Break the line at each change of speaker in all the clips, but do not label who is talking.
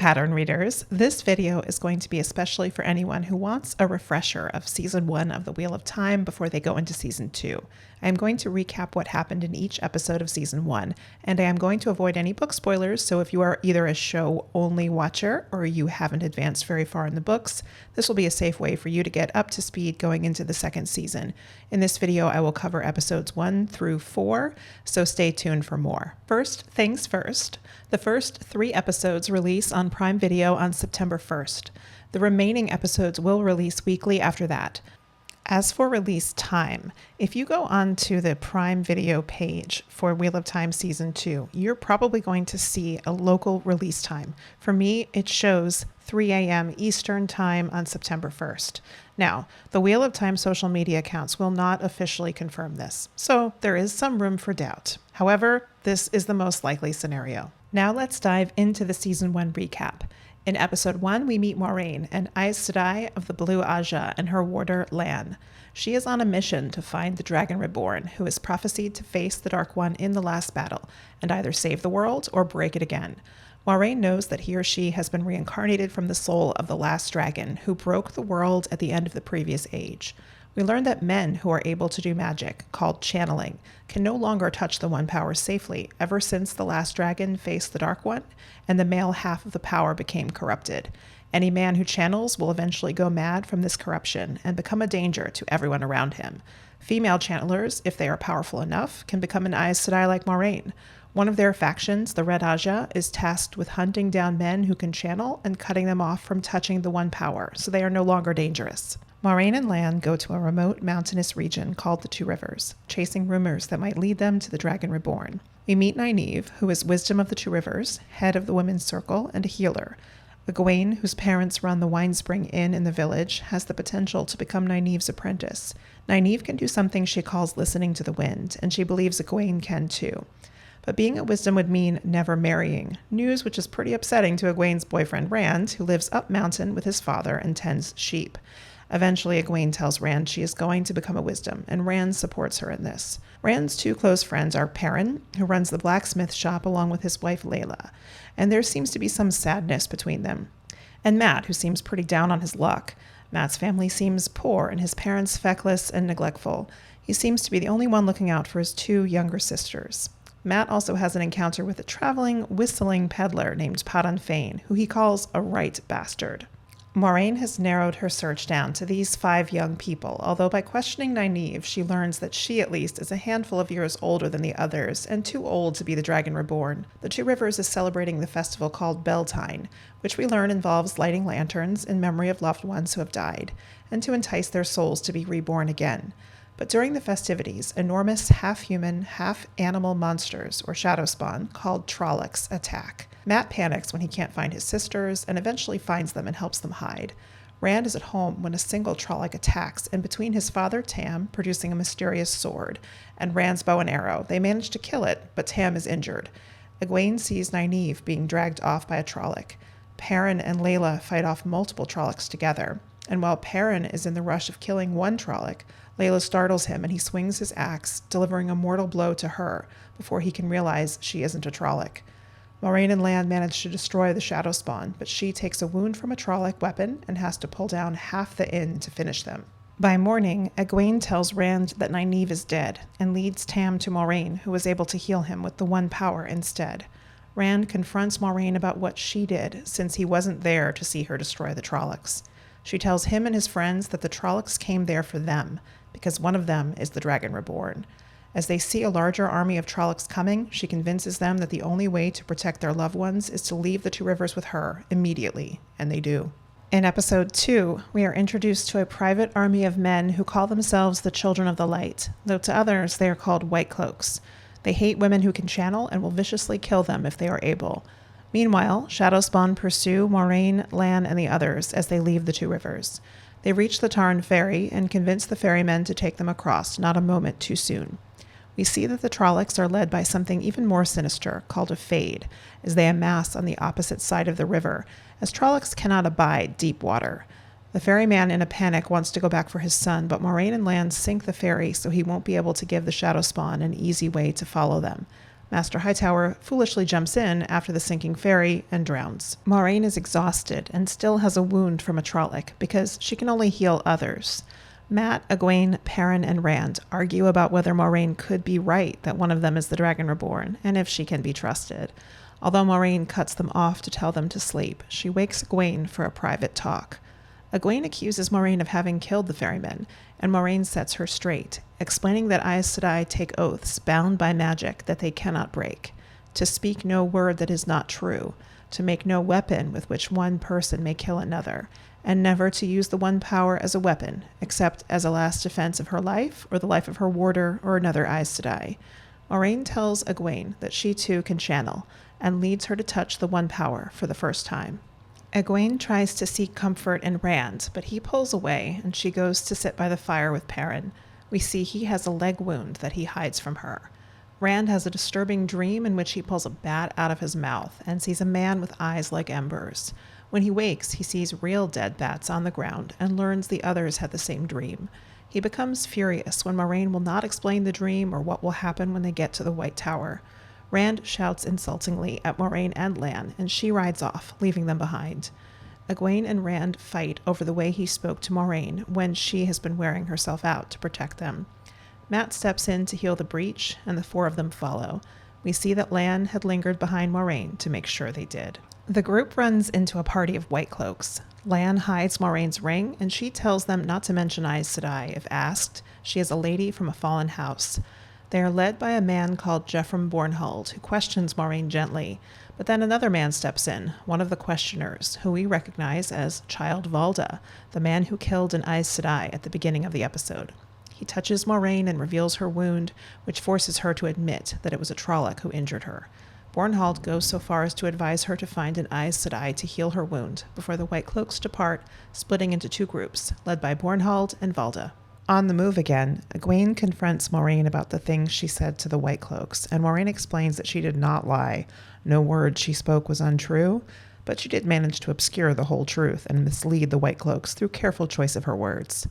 pattern readers. This video is going to be especially for anyone who wants a refresher of season 1 of The Wheel of Time before they go into season 2. I am going to recap what happened in each episode of season 1, and I am going to avoid any book spoilers, so if you are either a show-only watcher or you haven't advanced very far in the books, this will be a safe way for you to get up to speed going into the second season. In this video, I will cover episodes 1 through 4, so stay tuned for more. First things first, the first 3 episodes release on Prime Video on September 1st. The remaining episodes will release weekly after that. As for release time, if you go onto the Prime Video page for Wheel of Time Season 2, you're probably going to see a local release time. For me, it shows 3 a.m. Eastern Time on September 1st. Now, the Wheel of Time social media accounts will not officially confirm this, so there is some room for doubt. However, this is the most likely scenario. Now let's dive into the Season 1 recap. In episode 1, we meet Moiraine, an Aes Sedai of the Blue Aja, and her warder, Lan. She is on a mission to find the Dragon Reborn, who is prophesied to face the Dark One in the last battle, and either save the world or break it again. Moiraine knows that he or she has been reincarnated from the soul of the last dragon, who broke the world at the end of the previous age. We learn that men who are able to do magic, called channeling, can no longer touch the One Power safely ever since the last dragon faced the Dark One, and the male half of the power became corrupted. Any man who channels will eventually go mad from this corruption and become a danger to everyone around him. Female channelers, if they are powerful enough, can become an Aes Sedai like Moiraine. One of their factions, the Red Aja, is tasked with hunting down men who can channel and cutting them off from touching the One Power, so they are no longer dangerous. Moiraine and Lan go to a remote mountainous region called the Two Rivers, chasing rumors that might lead them to the Dragon Reborn. We meet Nynaeve, who is Wisdom of the Two Rivers, head of the Women's Circle, and a healer. Egwene, whose parents run the Winespring Inn in the village, has the potential to become Nynaeve's apprentice. Nynaeve can do something she calls listening to the wind, and she believes Egwene can too. But being a Wisdom would mean never marrying, news which is pretty upsetting to Egwene's boyfriend Rand, who lives up mountain with his father and tends sheep. Eventually, Egwene tells Rand she is going to become a Wisdom, and Rand supports her in this. Rand's 2 close friends are Perrin, who runs the blacksmith shop along with his wife Layla, and there seems to be some sadness between them. And Mat, who seems pretty down on his luck. Mat's family seems poor, and his parents feckless and neglectful. He seems to be the only one looking out for his 2 younger sisters. Mat also has an encounter with a traveling, whistling peddler named Padan Fain, who he calls a right bastard. Moiraine has narrowed her search down to these 5 young people, although by questioning Nynaeve, she learns that she at least is a handful of years older than the others and too old to be the Dragon Reborn. The Two Rivers is celebrating the festival called Beltane, which we learn involves lighting lanterns in memory of loved ones who have died, and to entice their souls to be reborn again. But during the festivities, enormous half-human, half-animal monsters, or shadow spawn, called Trollocs, attack. Mat panics when he can't find his sisters, and eventually finds them and helps them hide. Rand is at home when a single Trolloc attacks, and between his father, Tam, producing a mysterious sword, and Rand's bow and arrow, they manage to kill it, but Tam is injured. Egwene sees Nynaeve being dragged off by a Trolloc. Perrin and Layla fight off multiple Trollocs together, and while Perrin is in the rush of killing one Trolloc, Layla startles him and he swings his axe, delivering a mortal blow to her before he can realize she isn't a Trolloc. Moiraine and Lan manage to destroy the shadow spawn, but she takes a wound from a Trolloc weapon and has to pull down half the inn to finish them. By morning, Egwene tells Rand that Nynaeve is dead and leads Tam to Moiraine, who is able to heal him with the One Power instead. Rand confronts Moiraine about what she did, since he wasn't there to see her destroy the Trollocs. She tells him and his friends that the Trollocs came there for them, because one of them is the Dragon Reborn. As they see a larger army of Trollocs coming, she convinces them that the only way to protect their loved ones is to leave the Two Rivers with her immediately, and they do. In episode 2, we are introduced to a private army of men who call themselves the Children of the Light, though to others they are called White Cloaks. They hate women who can channel and will viciously kill them if they are able. Meanwhile, Shadowspawn pursue Moiraine, Lan, and the others as they leave the Two Rivers. They reach the Tarn ferry and convince the ferrymen to take them across, not a moment too soon. We see that the Trollocs are led by something even more sinister, called a Fade, as they amass on the opposite side of the river, as Trollocs cannot abide deep water. The ferryman in a panic wants to go back for his son, but Moiraine and Lan sink the ferry so he won't be able to give the Shadowspawn an easy way to follow them. Master Hightower foolishly jumps in after the sinking ferry and drowns. Moiraine is exhausted and still has a wound from a Trolloc because she can only heal others. Mat, Egwene, Perrin, and Rand argue about whether Moiraine could be right that one of them is the Dragon Reborn, and if she can be trusted. Although Moiraine cuts them off to tell them to sleep, she wakes Egwene for a private talk. Egwene accuses Moiraine of having killed the ferryman, and Moiraine sets her straight, explaining that Aes Sedai take oaths bound by magic that they cannot break, to speak no word that is not true, to make no weapon with which one person may kill another, and never to use the one power as a weapon, except as a last defense of her life or the life of her warder or another Aes Sedai. Moiraine tells Egwene that she too can channel, and leads her to touch the one power for the first time. Egwene tries to seek comfort in Rand, but he pulls away, and she goes to sit by the fire with Perrin. We see he has a leg wound that he hides from her. Rand has a disturbing dream in which he pulls a bat out of his mouth and sees a man with eyes like embers. When he wakes, he sees real dead bats on the ground and learns the others had the same dream. He becomes furious when Moiraine will not explain the dream or what will happen when they get to the White Tower. Rand shouts insultingly at Moiraine and Lan, and she rides off, leaving them behind. Egwene and Rand fight over the way he spoke to Moiraine when she has been wearing herself out to protect them. Mat steps in to heal the breach, and the four of them follow. We see that Lan had lingered behind Moiraine to make sure they did. The group runs into a party of white cloaks. Lan hides Moraine's ring, and she tells them not to mention Aes Sedai if asked. She is a lady from a fallen house. They are led by a man called Jeffrey Bornhold, who questions Moiraine gently. But then another man steps in, one of the questioners, who we recognize as Child Valda, the man who killed an Aes Sedai at the beginning of the episode. He touches Moiraine and reveals her wound, which forces her to admit that it was a Trolloc who injured her. Bornhold goes so far as to advise her to find an Aes Sedai to heal her wound before the White Cloaks depart, splitting into two groups, led by Bornhold and Valda. On the move again, Egwene confronts Moiraine about the things she said to the White Cloaks, and Moiraine explains that she did not lie. No word she spoke was untrue, but she did manage to obscure the whole truth and mislead the White Cloaks through careful choice of her words.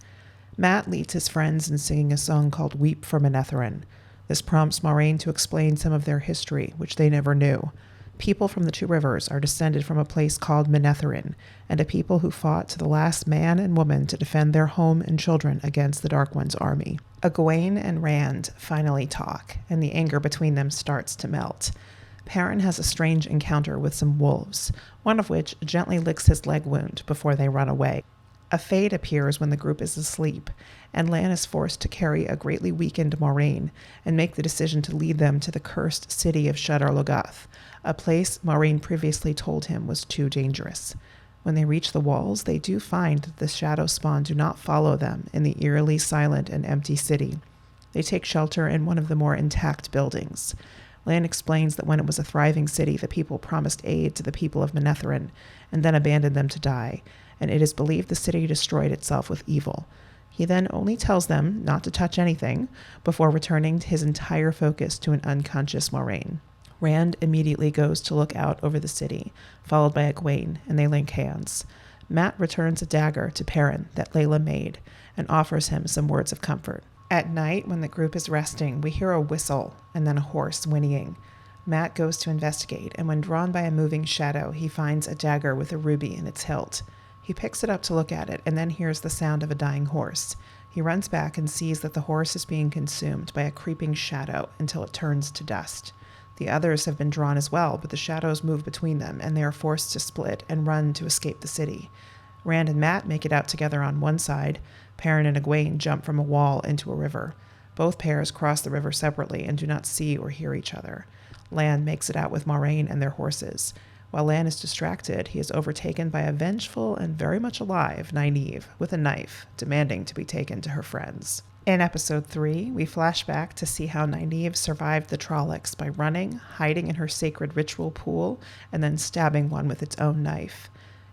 Mat leads his friends in singing a song called Weep for Manetheren. This prompts Moiraine to explain some of their history, which they never knew. People from the Two Rivers are descended from a place called Manetheren, and a people who fought to the last man and woman to defend their home and children against the Dark One's army. Egwene and Rand finally talk, and the anger between them starts to melt. Perrin has a strange encounter with some wolves, one of which gently licks his leg wound before they run away. A fade appears when the group is asleep, and Lan is forced to carry a greatly weakened Moiraine and make the decision to lead them to the cursed city of Shadar Logoth, a place Moiraine previously told him was too dangerous. When they reach the walls, they do find that the Shadow Spawn do not follow them in the eerily silent and empty city. They take shelter in one of the more intact buildings. Lan explains that when it was a thriving city, the people promised aid to the people of Manetheren and then abandoned them to die, and it is believed the city destroyed itself with evil. He then only tells them not to touch anything before returning his entire focus to an unconscious Moiraine. Rand immediately goes to look out over the city, followed by Egwene, and they link hands. Mat returns a dagger to Perrin that Layla made and offers him some words of comfort. At night, when the group is resting, we hear a whistle and then a horse whinnying. Mat goes to investigate, and when drawn by a moving shadow, he finds a dagger with a ruby in its hilt. He picks it up to look at it and then hears the sound of a dying horse. He runs back and sees that the horse is being consumed by a creeping shadow until it turns to dust. The others have been drawn as well, but the shadows move between them, and they are forced to split and run to escape the city. Rand and Mat make it out together on one side. Perrin and Egwene jump from a wall into a river. Both pairs cross the river separately and do not see or hear each other. Lan makes it out with Moiraine and their horses. While Lan is distracted, he is overtaken by a vengeful and very much alive Nynaeve with a knife, demanding to be taken to her friends. In episode 3, we flash back to see how Nynaeve survived the Trollocs by running, hiding in her sacred ritual pool, and then stabbing one with its own knife.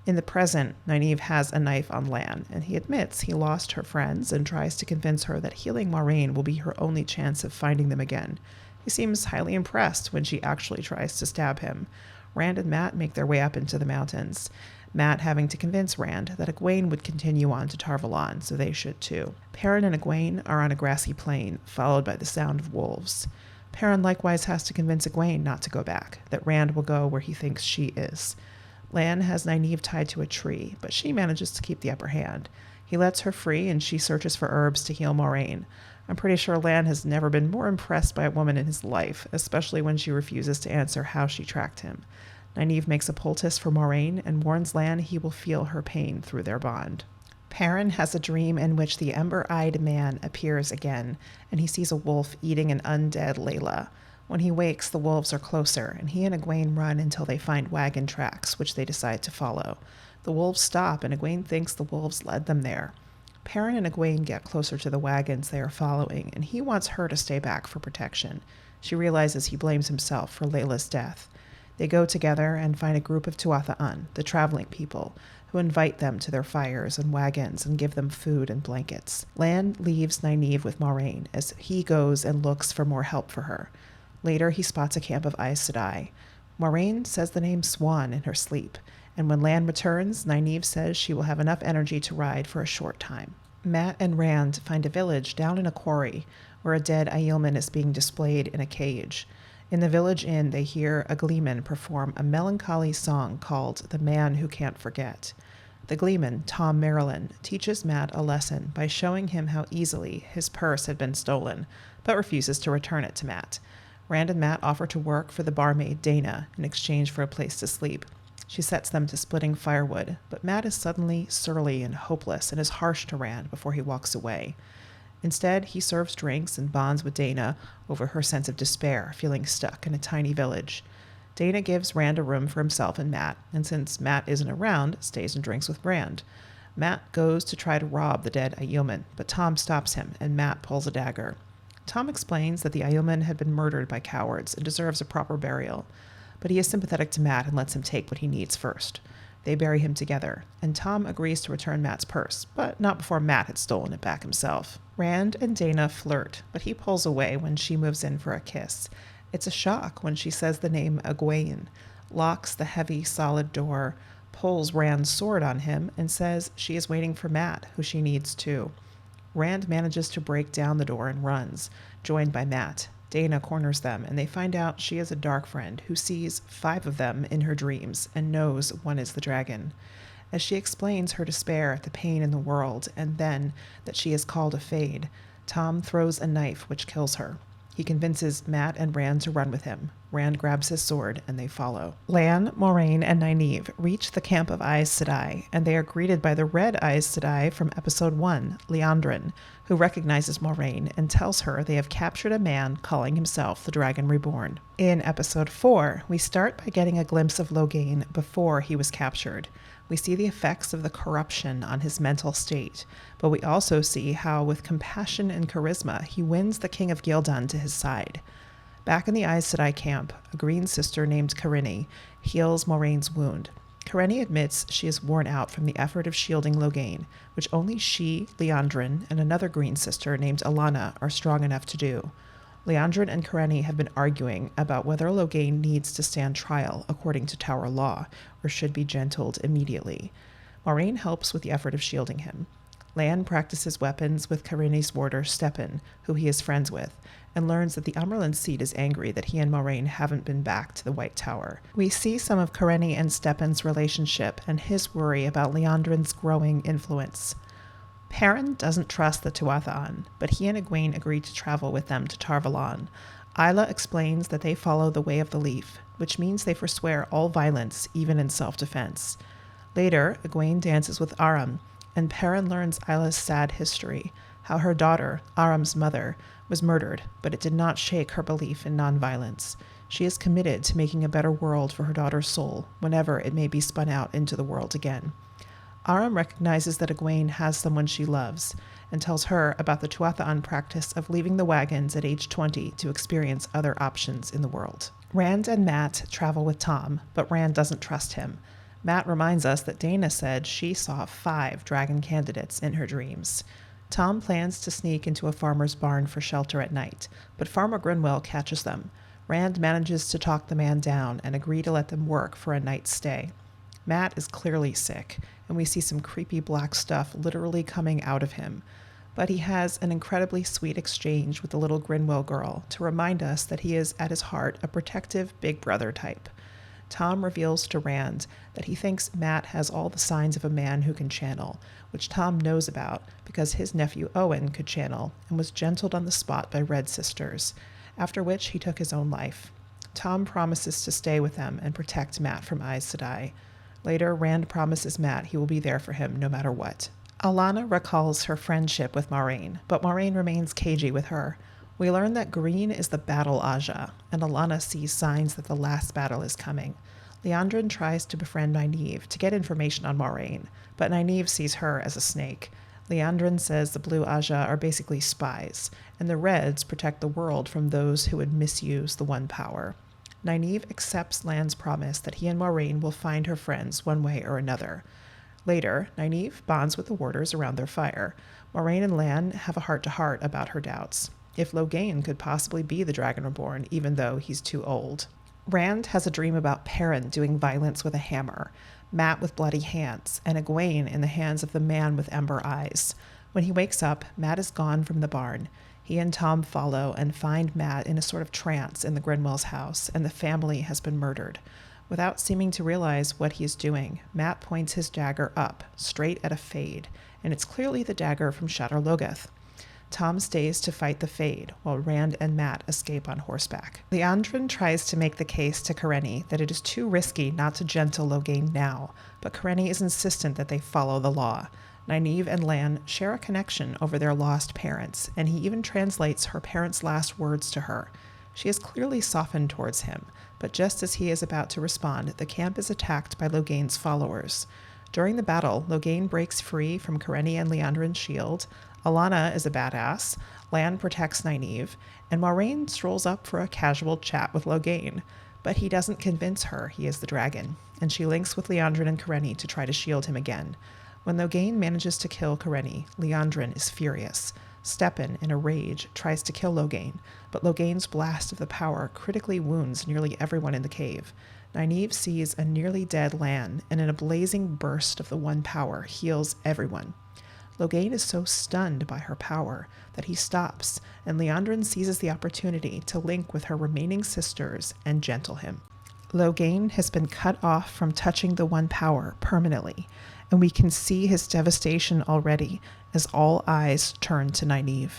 In the present, Nynaeve has a knife on Lan, and he admits he lost her friends and tries to convince her that healing Moiraine will be her only chance of finding them again. He seems highly impressed when she actually tries to stab him. Rand and Mat make their way up into the mountains, Mat having to convince Rand that Egwene would continue on to Tarvalon, so they should too. Perrin and Egwene are on a grassy plain, followed by the sound of wolves. Perrin likewise has to convince Egwene not to go back, that Rand will go where he thinks she is. Lan has Nynaeve tied to a tree, but she manages to keep the upper hand. He lets her free, and she searches for herbs to heal Moraine. I'm pretty sure Lan has never been more impressed by a woman in his life, especially when she refuses to answer how she tracked him. Nynaeve makes a poultice for Moraine and warns Lan he will feel her pain through their bond. Perrin has a dream in which the ember-eyed man appears again, and he sees a wolf eating an undead Layla. When he wakes, the wolves are closer, and he and Egwene run until they find wagon tracks, which they decide to follow. The wolves stop, and Egwene thinks the wolves led them there. Perrin and Egwene get closer to the wagons they are following, and he wants her to stay back for protection. She realizes he blames himself for Layla's death. They go together and find a group of Tuatha'an, the traveling people, who invite them to their fires and wagons and give them food and blankets. Lan leaves Nynaeve with Moraine as he goes and looks for more help for her. Later, he spots a camp of Aes Sedai. Moraine says the name Swan in her sleep, and when Lan returns, Nynaeve says she will have enough energy to ride for a short time. Mat and Rand find a village down in a quarry where a dead Aielman is being displayed in a cage. In the village inn, they hear a gleeman perform a melancholy song called The Man Who Can't Forget. The gleeman, Tom Marilyn, teaches Mat a lesson by showing him how easily his purse had been stolen, but refuses to return it to Mat. Rand and Mat offer to work for the barmaid Dana in exchange for a place to sleep. She sets them to splitting firewood, but Mat is suddenly surly and hopeless and is harsh to Rand before he walks away. Instead, he serves drinks and bonds with Dana over her sense of despair, feeling stuck in a tiny village. Dana gives Rand a room for himself and Mat, and since Mat isn't around, stays and drinks with Rand. Mat goes to try to rob the dead Aielman, but Tom stops him, and Mat pulls a dagger. Tom explains that the Aielman had been murdered by cowards and deserves a proper burial, but he is sympathetic to Mat and lets him take what he needs first. They bury him together, and Tom agrees to return Mat's purse, but not before Mat had stolen it back himself. Rand and Dana flirt, but he pulls away when she moves in for a kiss. It's a shock when she says the name Egwene, locks the heavy, solid door, pulls Rand's sword on him, and says she is waiting for Mat, who she needs too. Rand manages to break down the door and runs, joined by Mat. Dana corners them, and they find out she is a dark friend who sees 5 of them in her dreams and knows one is the dragon. As she explains her despair at the pain in the world and then that she is called a Fade, Tom throws a knife which kills her. He convinces Mat and Rand to run with him. Rand grabs his sword, and they follow. Lan, Moraine, and Nynaeve reach the camp of Aes Sedai, and they are greeted by the red Aes Sedai from Episode 1, Liandrin, who recognizes Moraine and tells her they have captured a man calling himself the Dragon Reborn. In Episode 4, we start by getting a glimpse of Logain before he was captured. We see the effects of the corruption on his mental state, but we also see how, with compassion and charisma, he wins the King of Gildan to his side. Back in the Aes Sedai camp, a green sister named Karini heals Moraine's wound. Karini admits she is worn out from the effort of shielding Logain, which only she, Liandrin, and another green sister named Alana are strong enough to do. Liandrin and Karini have been arguing about whether Logain needs to stand trial according to Tower law, or should be gentled immediately. Moraine helps with the effort of shielding him. Lan practices weapons with Karini's warder Stepan, who he is friends with, and learns that the Amerlin seat is angry that he and Moraine haven't been back to the White Tower. We see some of Karini and Stepan's relationship and his worry about Liandrin's growing influence. Perrin doesn't trust the Tuatha'an, but he and Egwene agree to travel with them to Tar Valon. Isla explains that they follow the Way of the Leaf, which means they forswear all violence, even in self-defense. Later, Egwene dances with Aram, and Perrin learns Isla's sad history, how her daughter, Aram's mother, was murdered, but it did not shake her belief in nonviolence. She is committed to making a better world for her daughter's soul, whenever it may be spun out into the world again. Aram recognizes that Egwene has someone she loves, and tells her about the Tuatha'an practice of leaving the wagons at age 20 to experience other options in the world. Rand and Mat travel with Tom, but Rand doesn't trust him. Mat reminds us that Dana said she saw 5 dragon candidates in her dreams. Tom plans to sneak into a farmer's barn for shelter at night, but Farmer Grinwell catches them. Rand manages to talk the man down and agree to let them work for a night's stay. Mat is clearly sick, and we see some creepy black stuff literally coming out of him. But he has an incredibly sweet exchange with the little Grinwell girl to remind us that he is, at his heart, a protective big brother type. Tom reveals to Rand that he thinks Mat has all the signs of a man who can channel, which Tom knows about because his nephew Owen could channel and was gentled on the spot by Red sisters, after which he took his own life. Tom promises to stay with them and protect Mat from Aes Sedai. Later, Rand promises Mat he will be there for him no matter what. Alana recalls her friendship with Moiraine, but Moiraine remains cagey with her. We learn that Green is the battle Aja, and Alana sees signs that the last battle is coming. Liandrin tries to befriend Nynaeve to get information on Moiraine, but Nynaeve sees her as a snake. Liandrin says the Blue Aja are basically spies, and the Reds protect the world from those who would misuse the One Power. Nynaeve accepts Lan's promise that he and Moiraine will find her friends one way or another. Later, Nynaeve bonds with the warders around their fire. Moiraine and Lan have a heart-to-heart about her doubts, if Logain could possibly be the Dragon Reborn, even though he's too old. Rand has a dream about Perrin doing violence with a hammer, Mat with bloody hands, and Egwene in the hands of the man with ember eyes. When he wakes up, Mat is gone from the barn. He and Tom follow and find Mat in a sort of trance in the Grinwell's house, and the family has been murdered. Without seeming to realize what he is doing, Mat points his dagger up, straight at a Fade, and it's clearly the dagger from Shadar Logoth. Tom stays to fight the Fade, while Rand and Mat escape on horseback. Liandrin tries to make the case to Karenni that it is too risky not to gentle Logain now, but Karenni is insistent that they follow the law. Nynaeve and Lan share a connection over their lost parents, and he even translates her parents' last words to her. She is clearly softened towards him, but just as he is about to respond, the camp is attacked by Logain's followers. During the battle, Logain breaks free from Karenni and Liandrin's shield. Alana is a badass, Lan protects Nynaeve, and Moiraine strolls up for a casual chat with Logain. But he doesn't convince her he is the dragon, and she links with Liandrin and Karenni to try to shield him again. When Logain manages to kill Karenni, Liandrin is furious. Stepan, in a rage, tries to kill Logain, but Logain's blast of the power critically wounds nearly everyone in the cave. Nynaeve sees a nearly dead Lan, and in a blazing burst of the One Power, heals everyone. Logain is so stunned by her power that he stops, and Liandrin seizes the opportunity to link with her remaining sisters and gentle him. Logain has been cut off from touching the One Power permanently, and we can see his devastation already as all eyes turn to Nynaeve.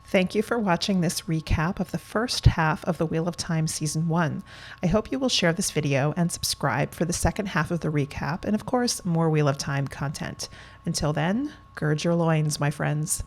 Thank you for watching this recap of the first half of The Wheel of Time Season 1. I hope you will share this video and subscribe for the second half of the recap and, of course, more Wheel of Time content. Until then, gird your loins, my friends.